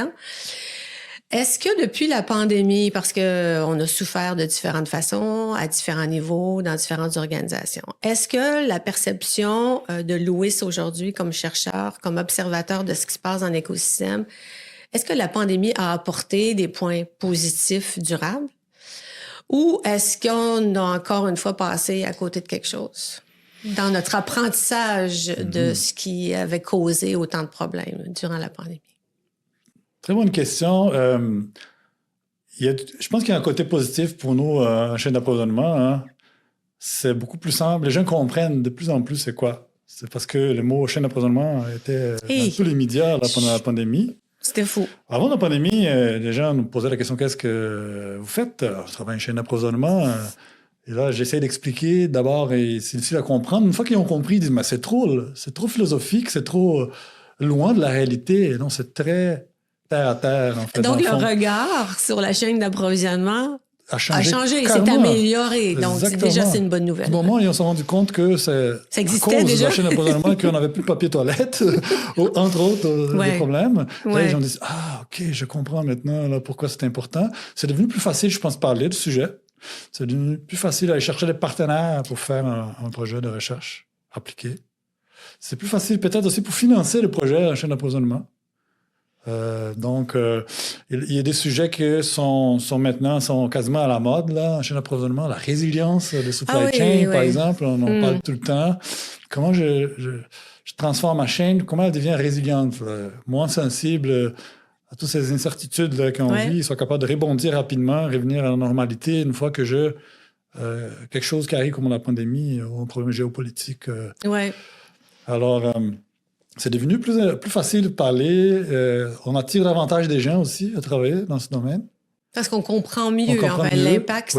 temps. Est-ce que depuis la pandémie, parce qu'on a souffert de différentes façons, à différents niveaux, dans différentes organisations, est-ce que la perception de Louis aujourd'hui comme chercheur, comme observateur de ce qui se passe dans l'écosystème, est-ce que la pandémie a apporté des points positifs durables? Ou est-ce qu'on a encore une fois passé à côté de quelque chose dans notre apprentissage de ce qui avait causé autant de problèmes durant la pandémie? Très bonne question. Je pense qu'il y a un côté positif pour nous en chaîne d'approvisionnement. Hein. C'est beaucoup plus simple. Les gens comprennent de plus en plus c'est quoi. C'est parce que le mot chaîne d'approvisionnement était dans tous les médias là, pendant la pandémie. C'était fou. Avant la pandémie, les gens nous posaient la question qu'est-ce que vous faites? Je travaille une chaîne d'approvisionnement. Et là, j'essaie d'expliquer d'abord, et c'est difficile à comprendre. Une fois qu'ils ont compris, ils disent mais c'est trop philosophique, c'est trop loin de la réalité. Non, c'est très terre à terre. En fait, donc, le regard sur la chaîne d'approvisionnement a changé, s'est amélioré. Donc, déjà, c'est une bonne nouvelle. À un moment, ils ont se rendu compte que c'est ça existait à cause déjà. de la chaîne d'approvisionnement qu'on n'avait plus de papier toilette, entre autres des problèmes. Là, ils ont dit ah, OK, je comprends maintenant là, pourquoi c'est important. C'est devenu plus facile, je pense, de parler du sujet. C'est devenu plus facile d'aller chercher des partenaires pour faire un projet de recherche appliqué. C'est plus facile peut-être aussi pour financer le projet en chaîne d'approvisionnement. Donc, il y a des sujets qui sont maintenant quasiment à la mode là, en chaîne d'approvisionnement. La résilience de supply chain, par exemple, on en parle tout le temps. Comment je transforme ma chaîne, comment elle devient résiliente, moins sensible à toutes ces incertitudes là, qu'on vit, soit capable de rebondir rapidement, revenir à la normalité une fois que quelque chose qui arrive comme la pandémie ou un problème géopolitique. Alors, c'est devenu plus facile de parler. On attire davantage des gens aussi à travailler dans ce domaine. Parce qu'on comprend mieux, l'impact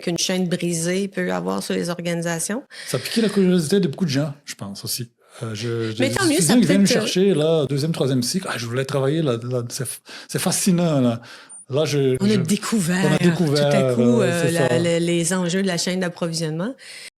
qu'une chaîne brisée peut avoir sur les organisations. Ça a piqué la curiosité de beaucoup de gens, je pense aussi. Mais tant mieux, ça peut-être... viennent me chercher, là, deuxième, troisième cycle. Je voulais travailler là. C'est fascinant, là. Là, on a découvert tout à coup les enjeux de la chaîne d'approvisionnement.